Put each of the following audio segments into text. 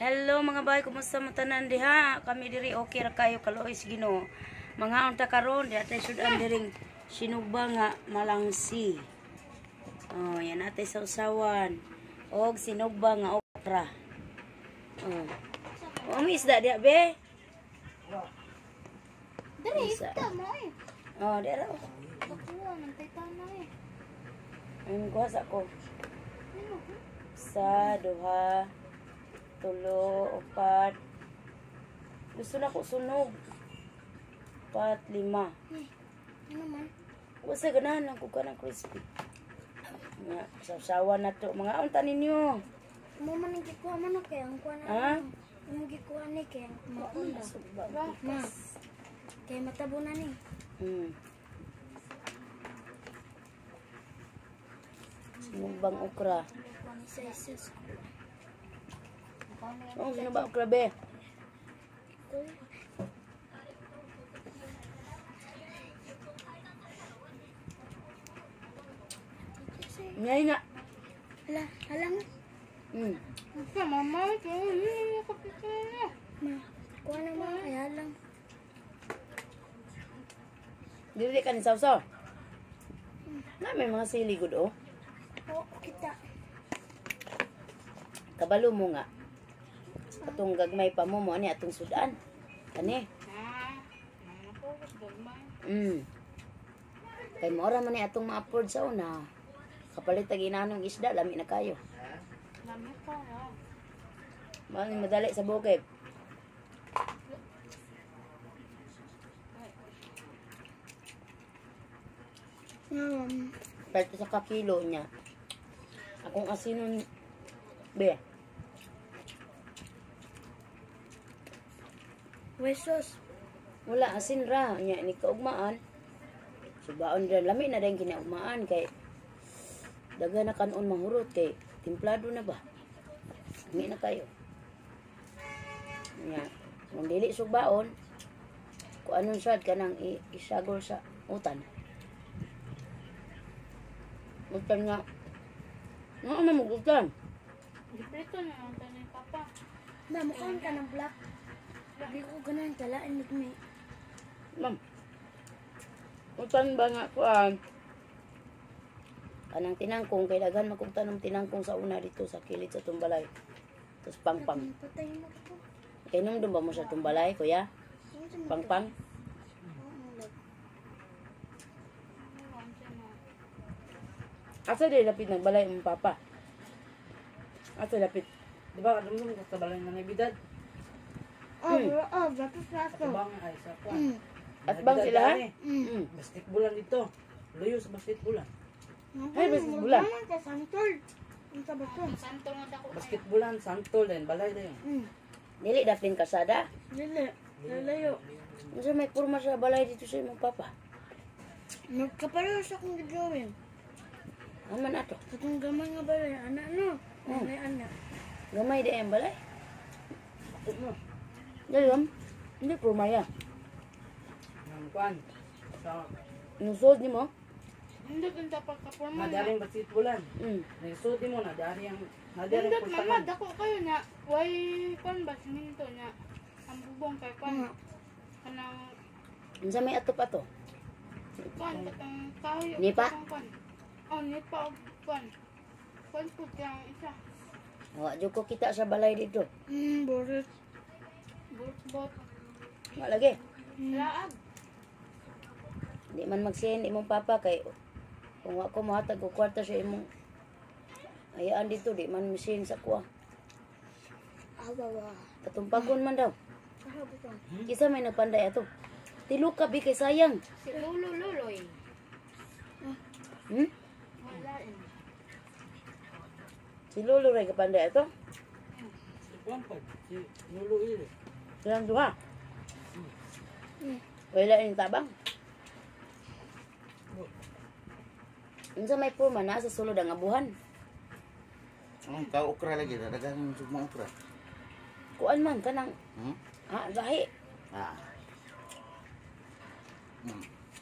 Hello mga bay, kumusta mo tanan diha? Kami diri okay ra kayo kalois Ginoo. Mga unta karon di atay sudan diring sinugba nga malangsi. Oh, yan atay sa usawan. Og sinugba nga okra. Oh. Oh, may isda diha be. Dari ita mo eh. Oh, di ra. Kakuha ng taytana eh. Ang kuha ko. Ano? Sa duha, tulo, upat. Gusto na ko sunog. 4, 5. Ano man? Basta ganahan lang ko ka ng crispy. Nga, sasawa na to. Mga unta ninyo. Mo man ang gikuha man kay ang kuha na. Ha? Ang gikuha ni kay ang maunda. Subak. Ma. Kay matabo na ni. Sinugbang okra. Kuha ni sa isus. Oh, sinugbang okra be. Ngay nga. Halang. Sa mama, kaya hindi ko kapitana. Ma, kuha na mga kaya halang. Dili ka ni Sausaw. Na may mga sili gud oh. Oo, kita. Kabalo mo nga. Atong gagmay pa mo ani atong sudan. Kani. Kay mora man ni atong ma-afford sa una. Kapalit tag inanong isda, lami na kayo. Lami ka ha. Madali sa bukid. Kahit sa kakilo niya. Akong asinon, be. Wesos. Wala, asin ra. Nya, ni kaugmaan. Subaon dyan, lami na rin kinaugmaan. Kay, daga na kanon mahurot. Kay, timplado na ba? Lami na kayo. Nya, kung dili subaon, kung anong sad ka nang isagol sa utan. Utan nga. Nga ano mo utan? Dito na ang tanay papa. Ma, mukhang ka ng black. Hindi ko ganun kalain ni. Ma'am. Utan ba nga kuan? Kanang tinangkong kay daghan makugtan ng tinangkong sa una dito sa kilid sa tumbalay. Tapos pangpang. Patay mo ko. Kay nung ba mo sa tumbalay, kuya? Pangpang. Asa di lapit nagbalay ang papa? Asa lapit? Di ba, alam mo sa balay na nabidad? Dapat plato. Bang ay sa kwan. At bang sila ha? Basketballan dito. Luyo sa basketballan. Ay, basketballan. Naman ka santol. Ang sabat ko. Basketballan, santol din, balay na yun. Dili dapin kasada. Dili. Lalayo. Masa may kurma sa balay dito sa imong papa? Nagkapareho sa akong gagawin. Aman ato. Katong gamay nga balay. Anak no? Nanay anak. Gamay di ang balay. Ito mo. Dalam. Hindi kurma ya. Ang kwan. Sa Nusod ni mo? Hindi ganda pagkaporma nadaring basketballan. Nagsudi mo, nadaring pultanan. Dako kayo na, why kon ba sininto niya? Ang bubong kay kon. Kanang Unsa may atop-ato? kon katang kahoy. Nipa? Kon. Oh, nipa og kon. Kon pud yang isa. Wa jud ko kita sa balay dito. Borit. Bot. Wa lagi. Laag. Di man mag-send imong papa kay kung ako mahatag ko kwarta sa imong ayaan dito di man misin sa kuha. Awawa. Patumpagon man daw. Kahabutan. Kisa may nagpanday ato. Tilo ka bi kay sayang. Si Luloy. Wala eh. Si Lolo ray kapanday ato. Si kwan pa, si Nulo Ili. Silang duha. Wala yung tabang. Unsa may purma na sa sulod ang abuhan. Ang ka okra lagi, dadagan sugma okra. Kuan man kanang gahi.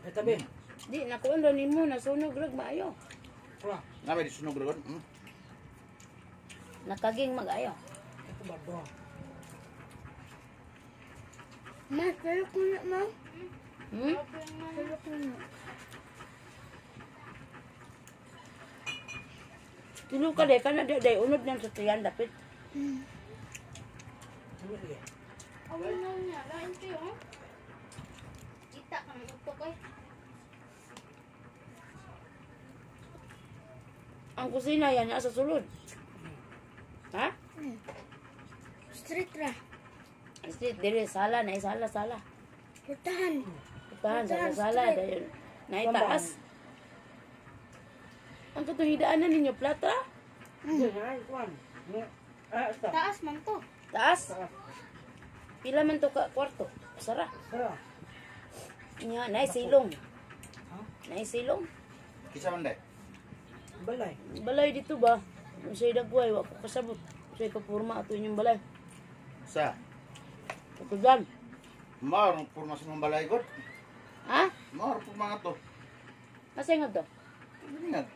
Ay tabi. Di nakuan ra nimo nasunog rag maayo. Nga may disunog ron. Nakaging mag-ayo. Ito ba bro? Ma, pero ko na, ma. Hmm? Pero ko na. Tilo ka day, kana day, unod nang sa tiyan, dapit. Awal na niya. Lain kayo, ha? Kita kami utok eh. Ang kusina yan, nasa sulod. Ha? Street ra. Kasi dire, sala, sala. Putahan. Tahan, sala, straight. dahil naitaas. Ang katungidaanan ninyo, plata? Ay, kuwan. Sa. Taas man to. Taas? Pila man to ka kwarto? Sara. Sa. Nya, naisilong. Naisilong? Kisa man day. Balay. Balay dito ba? Kung sa'yo dagway, wako kasabot. Sa'yo kapurma ato inyong balay. Sa. Ito dyan. Mar purma sa mga balay god. Ha? Mar purma nga to. Asa nga to? Ingat.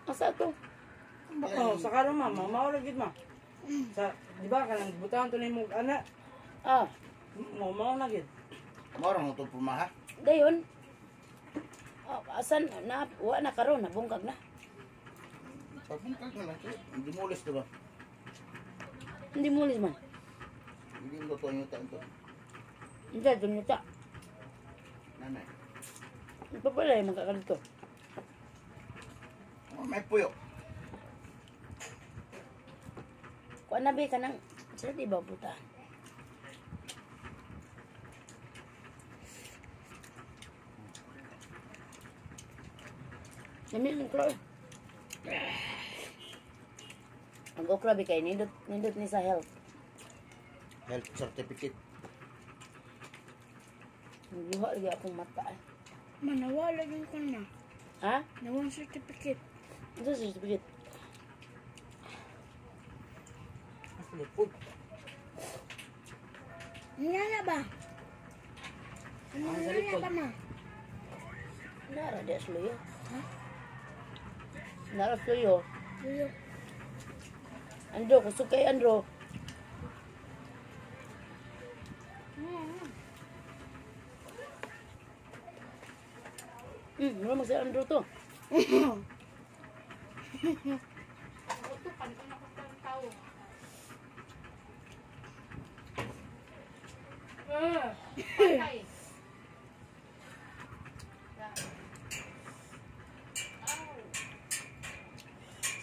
Asa to? Oh, sa karon ma, maura gid ma. Sa, di ba kanang butahan to nimo ana? Ah, Mao na gid. Mar mo to purma ha. dayon. Oh, asan na wa na karon nabungkag na. Pagpungkag na lang. Hindi mulis to ba? Hindi mulis man. Hindi mo to yung ito. Hindi dun nita. Nanay. Ipapalay magkakalito. Oh, may puyo. Kuan na ba ka nang sa di ba buta? Dami ng okra. Ang okra ba kay nindot ni sa health. Health certificate. Nagluha lagi akong mata. Manawala yung ko na. Ha? Nawang certificate. Ito sa certificate. Lipod. Niyala ba? Ano Ang sa niyala likod. ba, ma? Nara di asloyo. Ha? Nara asloyo. Tuyo. Andro, kusog kay Andro. Wala si Andro to. Utukan ko na ko ng tao. Patay.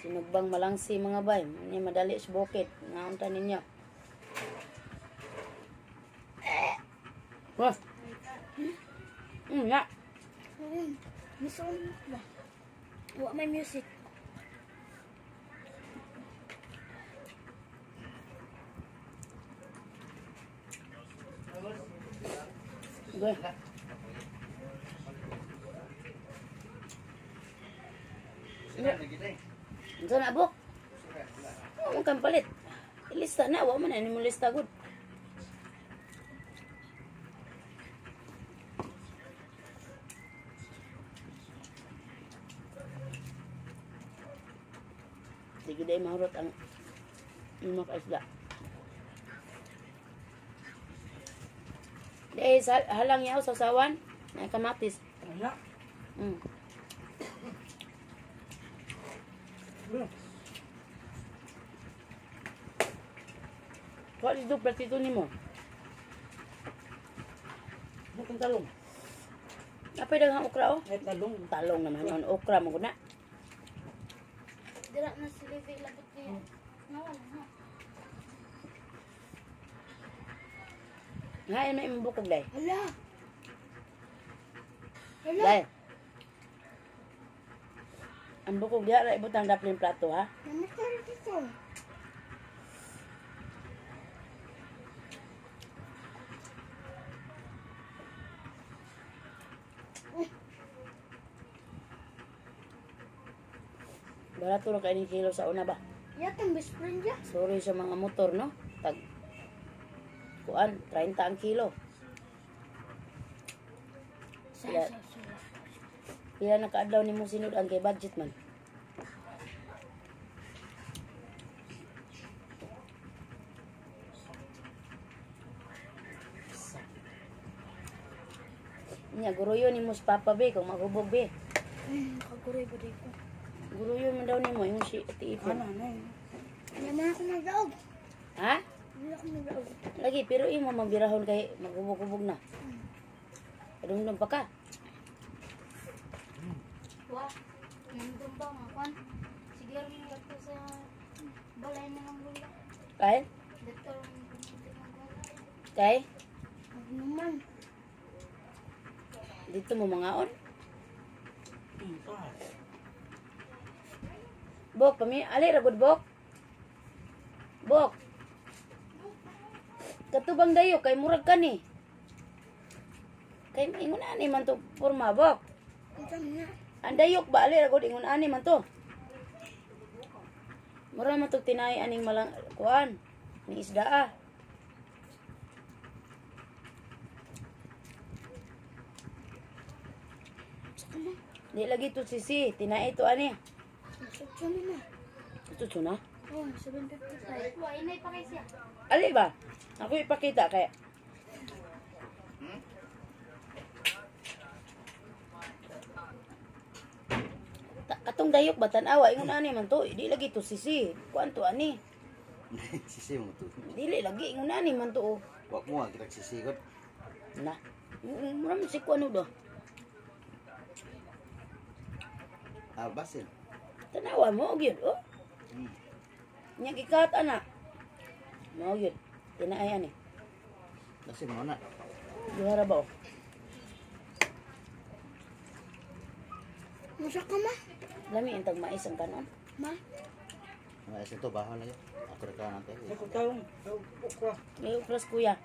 Sinugbang malangsi mga bay. Ini madali sa bukid. Naunta ninyo. Wah. Ya. Miso ba? Wa may music. Gue. Sila na kita eh. Unsa na buk? Ang kan palit. Ilista na, wa man ani mo lista gud. Sige day mahurot ang imak isda. Day halang yaw sa sawan, na kamatis. Ana. Mm. Kuha dito platito nimo. Bukang talong. Apay daghang okra oh. Kahit talong. Talong naman yon okra mo guna. Dira na si Levi labot niya. Nawala na. Ngayon may imbukog day. Hala. Day. Ang bukog diha ra ibutang daplin plato ha. Namatay dito. Barato ra kay ni kilo sa una ba. Yatang best friend ya. Sorry sa mga motor no. Tag kuan 30 ang kilo. Sila pila na kaadlaw nimo sinud ang kay budget man. Nya guruyo ni mo si Papa be kung maghubog be. Kaguray ba ko? Guruyo man daw nimo yung si Ate Ipon. Ano, ano? Hindi naman ako nagdaog. Ha? Hindi ako nagdaog. Lagi pero imo magbirahon kay maghubog-hubog na. Kadumdum pa ka. Wah, nandun ba mga kwan? Sige rin nga to sa balay na ng lula. Kay? Dito rin ng balay. Kay? Magnuman. Dito mo mangaon. Bok, ali ragod bok. Bok. Katubang dayo kay murag ka ni. Kay ingon ani man to porma bok. Ang na. Andayok ba ali ragod ingon ani man to. Mura man to tinay aning malang kuan ni isda ah. Di lagi to sisi, tinay to ani. Masukso na na. Ito na. Oh, 755. Wah, inay pa kayo siya. Ali ba? Ako ipakita kay katong dayok ba tan-awa ingon ani man to, di lagi to sisi. Kuan to ani. Sisi mo to. Dili lagi ingon ani man to. Wag mo kita sisikot. Na. Mura man si kuan do. Ah, basin. Tanawa mo gyud oh. Nya gikat ana. Mo gyud. Tinaay ani. Basin mo na. Duhara ba? Masak ka ma? Lami intag mais ang kanon. Ma? Nah, ito bahan lagi. Ako rin ka natin. Ako taong. Ukra. May upras kuya.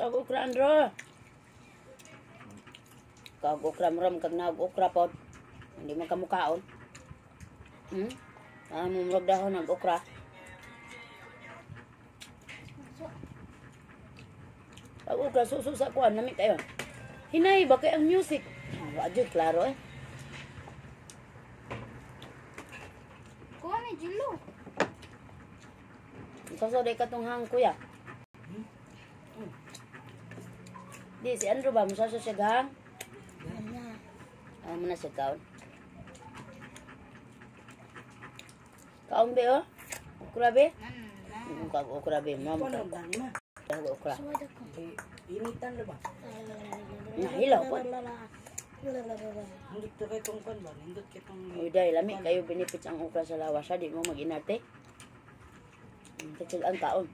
Kag ukra Andro. Kag ukra maram kag naog ukra pod. Hindi man kamukaon. Mumurag dahon ng ukra. Kag ukra susu sa kuan nami kayo. Hinay ba kay ang music? Wajud klaro eh. Kuha na, Jilo. Kaso day katunghang kuya. Di si Andrew ba musa siya gang? Ano na siya kaon? Kaon be oh? Ukra be? Kag ukra be, ma'am. Ano ba ni ma? Kag ukra. Suwada ko. Initan na ba? Nahilaw po. Hindi to kay tong kan ba? Hindi kay tong Uy, dahil lami kayo benefits ang ukra sa lawas ha. Di mo mag-inarte. Kacil ang kaon.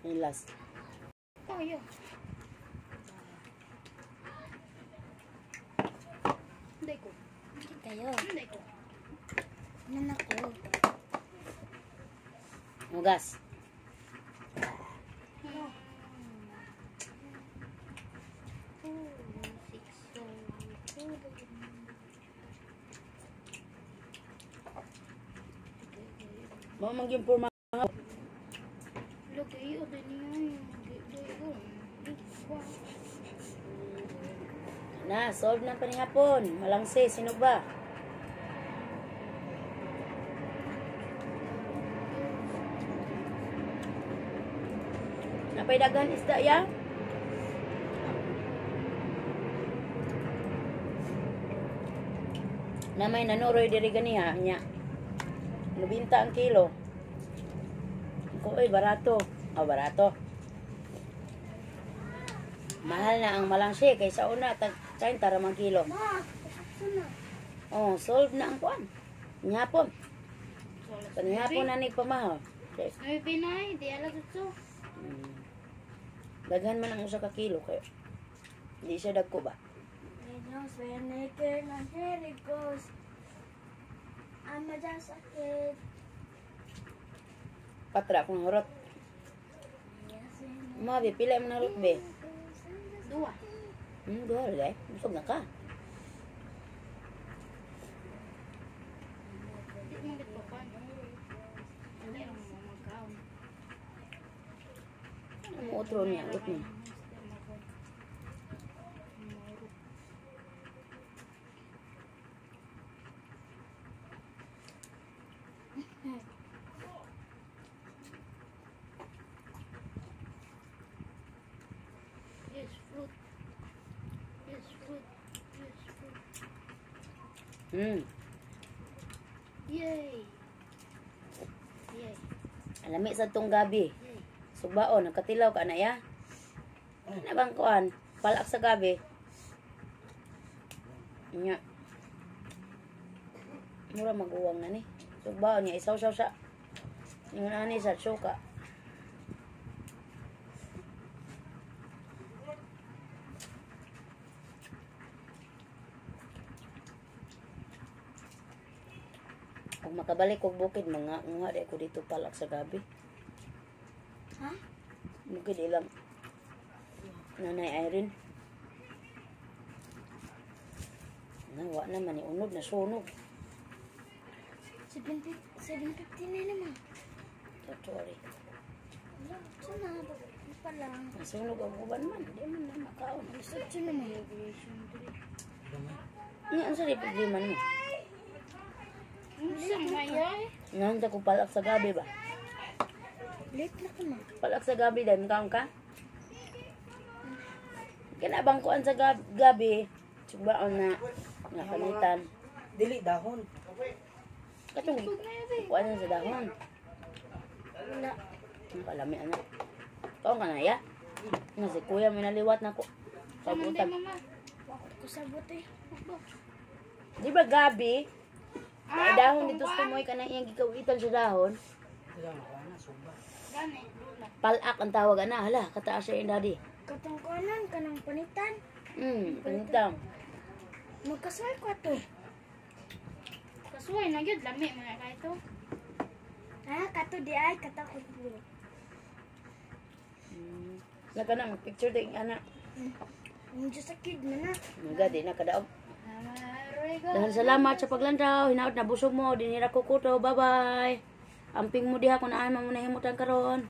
Yung last. Tayo. Hindi ko. Kayo. Hindi ko. Nanak ko. Mugas. Mau manggil purma. Look, iyo din yun. Na, solve na pa ni hapon. Malangse, sino ba? Napay dagan isda ya? Na may nanuroy diri ganiha nya. 90 ang kilo. Ko ay barato. Barato. Mahal na ang malangse kaysa una tag 30 ramang kilo. Ma, sana. Oh, solve na ang kuan. Nyapon. Panihapon na ni pamahal. Okay. Ay, Pinay, di alam ito. Daghan man ang usa ka kilo kay di siya dagko ba? Patra akong hurot. Mabi, pila mo na hurot be? Dua. Dua rin busog na ka. Di mo dito pa. Hindi ang magkaon. Ang utro niya, ulit niya. Yay. Yay. Alami sa tong gabi. Subaon, nakatilaw ka na ya. Ano bang kuan? Palak sa gabi. Nya. Mura maguwang na ni. Subaon niya, isaw-saw sa. Yung ani sa suka. Kung makabalik kog bukid, mga nguha di ako dito palak sa gabi. Ha? Bukid ilang Nanay Irene. Nawa naman, unod na sunog. 7:50 na naman. Sorry. Wala, sana pa lang. Nasunog ang uban man. Di man na makaon. Gusto naman. Ang sa problema mo. Sa mayay. Nanda ko palak sa gabi ba? Late na ka ma. Palak sa gabi dahil makaon ka? Kinabang kuan sa gabi. Subaon na nakamitan. Dili dahon. Katong kuan sa dahon. Wala. Ang kalami anak. Kaon ka na ya? Nga si kuya may naliwat na ko. Kamante Sabutan. mama. Wako ko sabot eh. Di ba gabi? Ay dahon dito sa tumoy ka na iyang gikawitan sa dahon. Wala na suba. Gani. Lula. Palak ang tawag na. Hala, kataas siya yung daddy. Katong kuanan, kanang panitan. Panitang. Magkasal ko to. Kasuway na gyud lami mga kahito. Ha? Kato di ay, katakot po. Naka na, mag-picture din, anak. Ang Diyos sa kid na na. Mga di na kadaog. Amarega. Dahil salamat sa paglantaw. Hinaot na busog mo. Dinira ko kuto. Bye-bye. Amping mo diha kung naan mo na himutan karon.